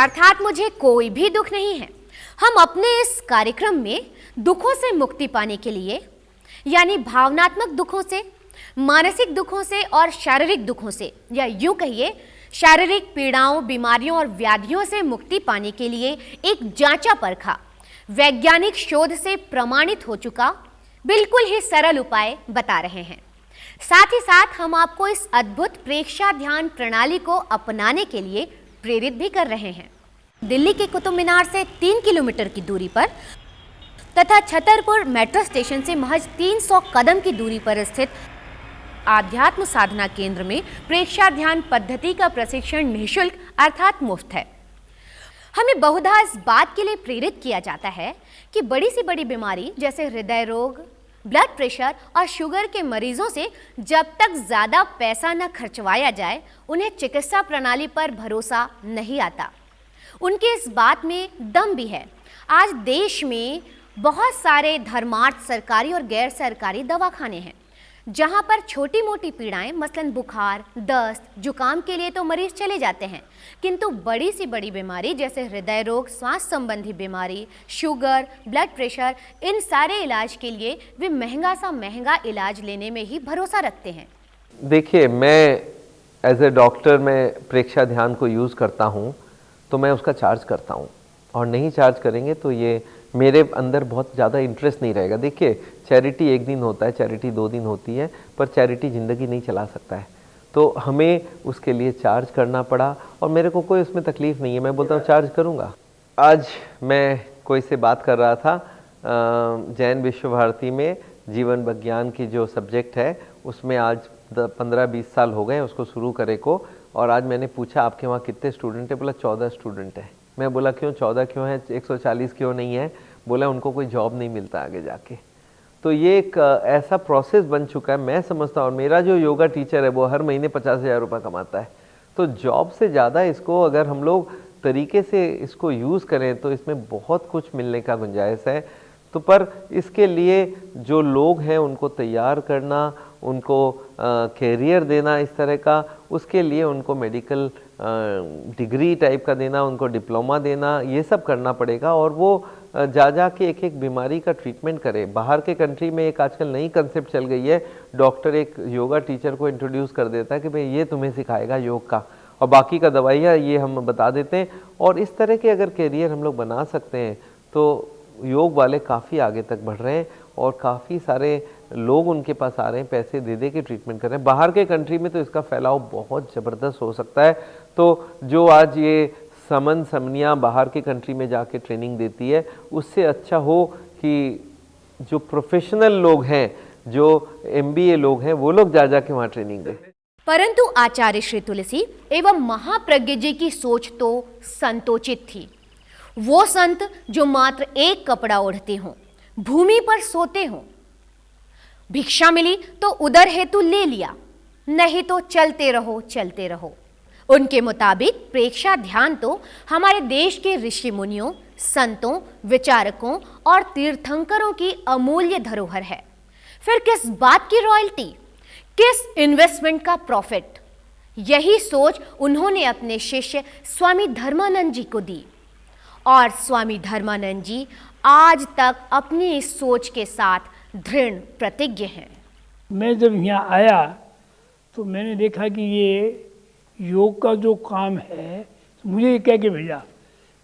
अर्थात मुझे कोई भी दुख नहीं है। हम अपने इस कार्यक्रम में दुखों से मुक्ति पाने के लिए, यानी भावनात्मक दुखों से, मानसिक दुखों से और शारीरिक दुखों से, या यूं कहिए शारीरिक पीड़ाओं, बीमारियों और व्याधियों से मुक्ति पाने के लिए एक जांचा परखा, वैज्ञानिक शोध से प्रमाणित हो चुका बिल्कुल ही सरल उपाय बता रहे हैं। साथ ही साथ हम आपको इस अद्भुत प्रेक्षा ध्यान प्रणाली को अपनाने के लिए प्रेरित भी कर रहे हैं। दिल्ली के कुतुब मीनार से 3 किलोमीटर की दूरी पर तथा छतरपुर मेट्रो स्टेशन से महज 300 कदम की दूरी पर स्थित आध्यात्म साधना केंद्र में प्रेक्षा ध्यान पद्धति का प्रशिक्षण निःशुल्क अर्थात मुफ्त है। हमें बहुधा इस बात के लिए प्रेरित किया जाता है कि बड़ी से बड़ी बीमारी जैसे हृदय रोग, ब्लड प्रेशर और शुगर के मरीजों से जब तक ज़्यादा पैसा न खर्चवाया जाए, उन्हें चिकित्सा प्रणाली पर भरोसा नहीं आता। उनके इस बात में दम भी है। आज देश में बहुत सारे धर्मार्थ सरकारी और गैर सरकारी दवाखाने हैं, जहां पर छोटी मोटी पीड़ाएं मसलन बुखार, दस्त, जुकाम के लिए तो मरीज चले जाते हैं, किंतु बड़ी सी बड़ी बीमारी जैसे हृदय रोग, श्वास संबंधी बीमारी, शुगर, ब्लड प्रेशर, इन सारे इलाज के लिए वे महंगा सा महंगा इलाज लेने में ही भरोसा रखते हैं। देखिए, मैं एज ए डॉक्टर मैं प्रेक्षा ध्यान को यूज़ करता हूँ तो मैं उसका चार्ज करता हूँ, और नहीं चार्ज करेंगे तो ये मेरे अंदर बहुत ज़्यादा इंटरेस्ट नहीं रहेगा। देखिए, चैरिटी एक दिन होता है, चैरिटी 2 दिन होती है, पर चैरिटी ज़िंदगी नहीं चला सकता है। तो हमें उसके लिए चार्ज करना पड़ा, और मेरे को कोई उसमें तकलीफ़ नहीं है। मैं बोलता हूँ चार्ज करूँगा। आज मैं कोई से बात कर रहा था, जैन विश्व भारती में जीवन विज्ञान की जो सब्जेक्ट है उसमें आज 15-20 साल हो गए उसको शुरू करे को, और आज मैंने पूछा आपके वहाँ कितने स्टूडेंट है? बोला 14 स्टूडेंट है। मैं बोला क्यों 14 क्यों है, 140 क्यों नहीं है? बोला उनको कोई जॉब नहीं मिलता आगे जाके। तो ये एक ऐसा प्रोसेस बन चुका है, मैं समझता हूँ। और मेरा जो योगा टीचर है वो हर महीने 50,000 रुपये कमाता है। तो जॉब से ज़्यादा इसको अगर हम लोग तरीके से इसको यूज़ करें तो इसमें बहुत कुछ मिलने का गुंजाइश है। तो पर इसके लिए जो लोग हैं उनको तैयार करना, उनको कैरियर देना इस तरह का, उसके लिए उनको मेडिकल डिग्री टाइप का देना, उनको डिप्लोमा देना, ये सब करना पड़ेगा। और वो जा के एक एक बीमारी का ट्रीटमेंट करे। बाहर के कंट्री में एक आजकल नई कंसेप्ट चल गई है, डॉक्टर एक योगा टीचर को इंट्रोड्यूस कर देता है कि भाई ये तुम्हें सिखाएगा योग का, और बाकी का दवाइयाँ ये हम बता देते हैं। और इस तरह के अगर कैरियर हम लोग बना सकते हैं तो योग वाले काफ़ी आगे तक बढ़ रहे हैं, और काफ़ी सारे लोग उनके पास आ रहे हैं, पैसे दे के ट्रीटमेंट कर रहे हैं। बाहर के कंट्री में तो इसका फैलाव बहुत ज़बरदस्त हो सकता है। तो जो आज ये समन समनिया बाहर के कंट्री में जाके ट्रेनिंग देती है, उससे अच्छा हो कि जो प्रोफेशनल लोग हैं, जो MBA लोग हैं, वो लोग जा के वहाँ ट्रेनिंग दें। परंतु आचार्य श्री तुलसी एवं महाप्रज्ञ जी की सोच तो संतोचित थी। वो संत जो मात्र एक कपड़ा ओढ़ते हों, भूमि पर सोते हों, भिक्षा मिली तो उदर हेतु ले लिया, नहीं तो चलते रहो चलते रहो। उनके मुताबिक प्रेक्षा ध्यान तो हमारे देश के ऋषि मुनियों, संतों, विचारकों और तीर्थंकरों की अमूल्य धरोहर है। फिर किस बात की रॉयल्टी, किस इन्वेस्टमेंट का प्रॉफिट? यही सोच उन्होंने अपने शिष्य स्वामी धर्मानंद जी को दी, और स्वामी धर्मानंद जी आज तक अपनी इस सोच के साथ दृढ़ प्रतिज्ञ हैं। मैं जब यहाँ आया तो मैंने देखा कि ये योग का जो काम है, तो मुझे ये कह के भेजा,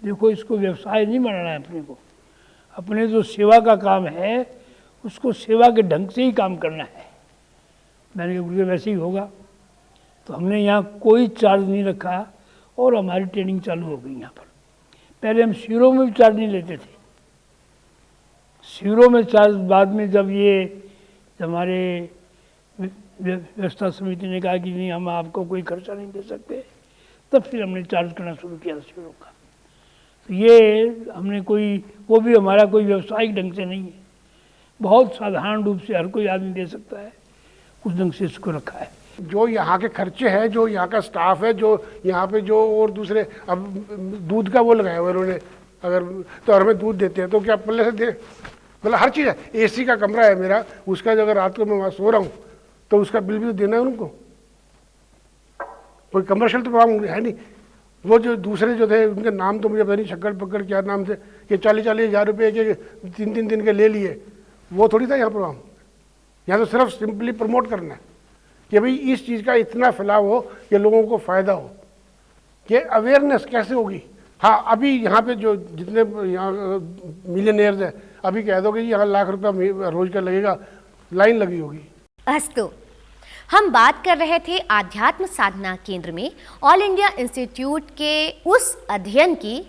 देखो इसको व्यवसाय नहीं बनाना है अपने को, अपने जो सेवा का काम है उसको सेवा के ढंग से ही काम करना है। मैंने कहा गुरुदेव वैसे ही होगा। तो हमने यहाँ कोई चार्ज नहीं रखा और हमारी ट्रेनिंग चालू हो गई यहाँ पर। पहले हम शिविरों में भी चार्ज नहीं लेते थे, शिविरों में चार्ज बाद में जब हमारे व्यवस्था समिति ने कहा कि नहीं हम आपको कोई खर्चा नहीं दे सकते, तब फिर हमने चार्ज करना शुरू किया शिविरों का। तो ये हमने कोई, वो भी हमारा कोई व्यवसायिक ढंग से नहीं है, बहुत साधारण रूप से हर कोई आदमी दे सकता है, उस ढंग से इसको रखा है। जो यहाँ के खर्चे हैं, जो यहाँ का स्टाफ है, जो यहाँ पे जो और दूसरे, अब दूध का वो लगाया हुआ उन्होंने, अगर तो हमें दूध देते हैं तो क्या पहले से दे, मतलब हर चीज़ है। AC का कमरा है मेरा, उसका जो अगर रात को मैं वहाँ सो रहा हूँ तो उसका बिल भी तो देना है उनको। कोई कमर्शियल तो काम है नहीं, वो जो दूसरे जो थे उनके नाम तो मुझे पता नहीं, शक्कर पक्कर क्या नाम थे, ये 40-40 हज़ार रुपये के 3-3 दिन के ले लिए, वो थोड़ी था यहाँ प्रोग्राम। यहाँ तो सिर्फ सिंपली प्रमोट करना है कि भाई इस चीज़ का इतना फैलाव हो कि लोगों को फ़ायदा हो, कि अवेयरनेस कैसे होगी। हाँ, अभी यहाँ पे जो जितने यहाँ मिलियनियर्स हैं, अभी कह दो कि यहाँ लाख रुपया रोज का लगेगा, लाइन लगी होगी। अस्तु, हम बात कर रहे थे आध्यात्म साधना केंद्र में ऑल इंडिया इंस्टीट्यूट के उस अध्ययन की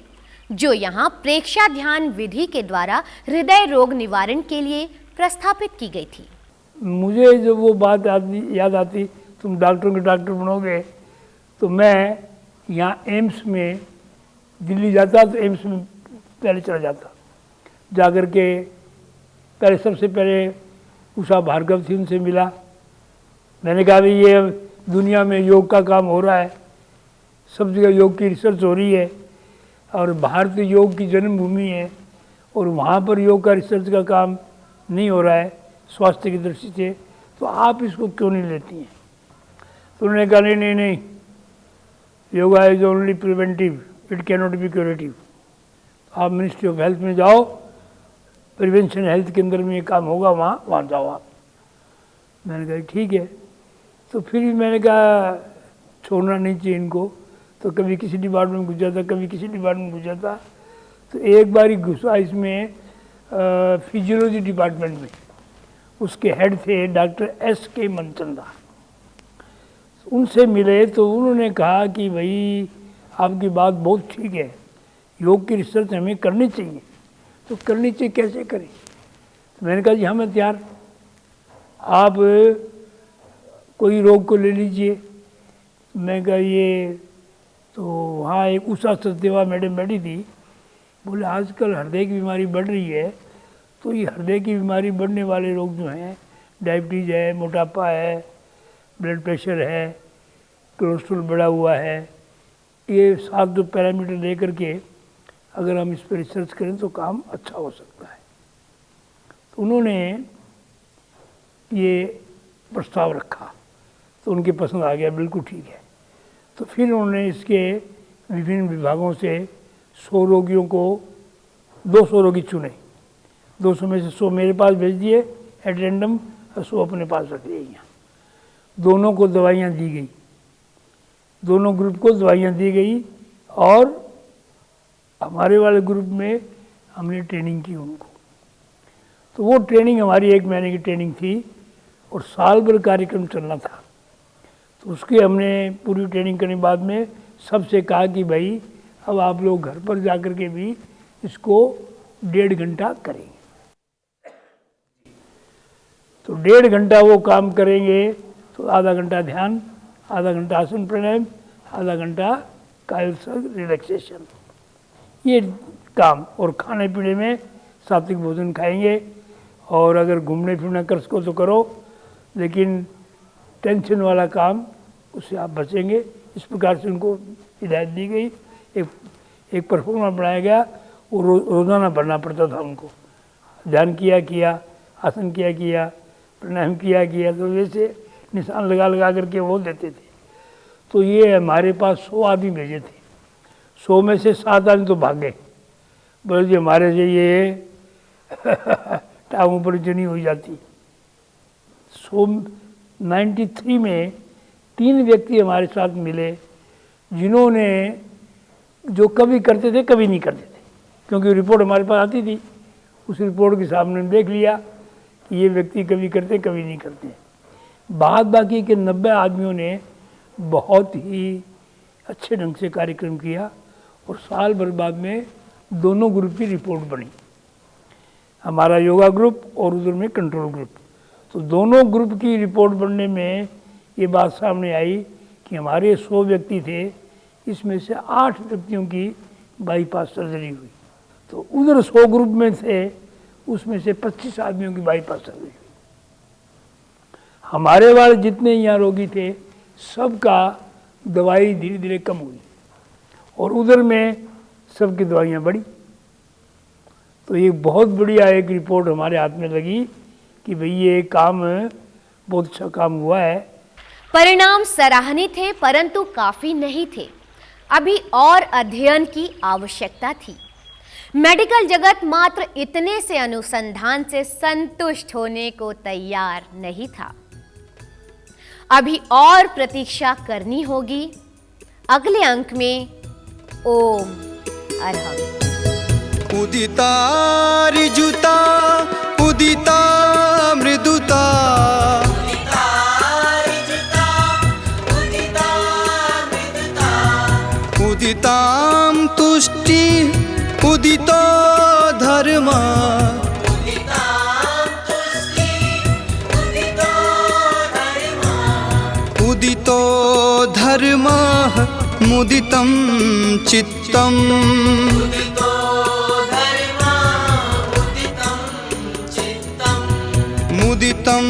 जो यहाँ प्रेक्षा ध्यान विधि के द्वारा हृदय रोग निवारण के लिए प्रस्थापित की गई थी। मुझे जब वो बात याद आती, तुम डॉक्टरों के डॉक्टर बनोगे, तो मैं यहाँ एम्स में दिल्ली जाता तो एम्स में पहले चला जाता, जाकर के पहले सबसे पहले उषा भार्गव थी, उनसे मिला। मैंने कहा भाई ये दुनिया में योग का काम हो रहा है, सब जगह योग की रिसर्च हो रही है और भारत योग की जन्मभूमि है, और वहाँ पर योग का रिसर्च का काम नहीं हो रहा है स्वास्थ्य की दृष्टि से, तो आप इसको क्यों नहीं लेती हैं? तो उन्होंने कहा नहीं, yoga is only preventive, it can not be curative. आप मिनिस्ट्री ऑफ हेल्थ में जाओ, प्रिवेंशन हेल्थ के अंदर में ये काम होगा, वहाँ जाओ आप। मैंने कहा ठीक है। तो फिर भी मैंने कहा छोड़ना नहीं चाहिए इनको, तो कभी किसी डिपार्टमेंट घुस जाता, कभी किसी डिपार्टमेंट घुस जाता। तो एक बार ही घुसा इसमें फिजियोलॉजी डिपार्टमेंट में, उसके हेड थे डॉक्टर S.K. मनचंदा। उनसे मिले तो उन्होंने कहा कि भाई आपकी बात बहुत ठीक है, योग की रिसर्च हमें करनी चाहिए। तो करनी चाहिए, कैसे करें? तो मैंने कहा जी हाँ मैं तैयार, आप कोई रोग को ले लीजिए। मैं कहा ये तो वहाँ एक उषा सचदेवा मैडम बैठी थी, बोले आजकल हृदय की बीमारी बढ़ रही है, तो ये हृदय की बीमारी बढ़ने वाले रोग जो हैं, डायबिटीज़ है, मोटापा है, ब्लड प्रेशर है, कोलेस्ट्रॉल बढ़ा हुआ है, ये 7 पैरामीटर लेकर के अगर हम इस पर रिसर्च करें तो काम अच्छा हो सकता है। तो उन्होंने ये प्रस्ताव रखा तो उनकी पसंद आ गया, बिल्कुल ठीक है। तो फिर उन्होंने इसके विभिन्न विभागों से 100 रोगियों को, 200 रोगी चुने, 200 में से 100 मेरे पास भेज दिए एट रैंडम और 100 अपने पास रख लिए। यहाँ दोनों को दवाइयाँ दी गई, दोनों ग्रुप को दवाइयाँ दी गई, और हमारे वाले ग्रुप में हमने ट्रेनिंग की उनको। तो वो ट्रेनिंग हमारी 1 महीने की ट्रेनिंग थी और साल भर कार्यक्रम चलना था। तो उसकी हमने पूरी ट्रेनिंग करने के बाद में सबसे कहा कि भाई अब आप लोग घर पर जाकर के भी इसको 1.5 घंटा करेंगे। तो 1.5 घंटा वो काम करेंगे, तो आधा घंटा ध्यान, आधा घंटा आसन प्राणायाम, आधा घंटा कायोत्सर्ग रिलैक्सेशन, ये काम। और खाने पीने में सात्विक भोजन खाएंगे, और अगर घूमने फिरना कर सको तो करो, लेकिन टेंशन वाला काम उससे आप बचेंगे। इस प्रकार से उनको हिदायत दी गई। एक परफॉर्मा बनाया गया, वो रोज़ाना भरना पड़ता था उनको। ध्यान किया, आसन किया, प्राणायाम किया, तो वैसे निशान लगा करके वो देते थे। तो ये हमारे पास 100 आदमी भेजे थे, 100 में से 7 आदमी तो भाग गए, बोले जी हमारे से ये टांग ऊपर चनी हो जाती। 93 में 3 व्यक्ति हमारे साथ मिले जिन्होंने जो कभी करते थे कभी नहीं करते थे, क्योंकि रिपोर्ट हमारे पास आती थी। उस रिपोर्ट के सामने देख लिया कि ये व्यक्ति कभी करते कभी नहीं करते। बाकी के 90 आदमियों ने बहुत ही अच्छे ढंग से कार्यक्रम किया, और साल भर बाद में दोनों ग्रुप की रिपोर्ट बनी, हमारा योगा ग्रुप और उधर में कंट्रोल ग्रुप। तो दोनों ग्रुप की रिपोर्ट बनने में ये बात सामने आई कि हमारे 100 व्यक्ति थे, इसमें से 8 व्यक्तियों की बाईपास सर्जरी हुई। तो उधर 100 ग्रुप में थे, उसमें से 25 आदमियों की बाईपास सर्जरी हुई। हमारे वाले जितने यहाँ रोगी थे सबका दवाई धीरे धीरे कम हुई, और उधर में सबकी दवाइयाँ बढ़ी। तो ये बहुत बढ़िया एक रिपोर्ट हमारे हाथ में लगी कि भाई ये काम बहुत अच्छा काम हुआ है। परिणाम सराहनीय थे, परंतु काफी नहीं थे। अभी और अध्ययन की आवश्यकता थी। मेडिकल जगत मात्र इतने से अनुसंधान से संतुष्ट होने को तैयार नहीं था। अभी और प्रतीक्षा करनी होगी। अगले अंक में ओम अर्हं। उदिता ऋजुता उदिता मृदुता उदितां तुष्टि उदितो धर्म उदितो धर्मः मुदितं चित्तम् मुदितं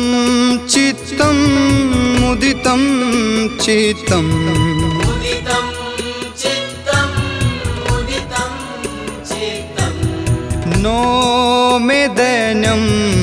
चित्तं मुदितं चित्तम् नो मे दैन्यम्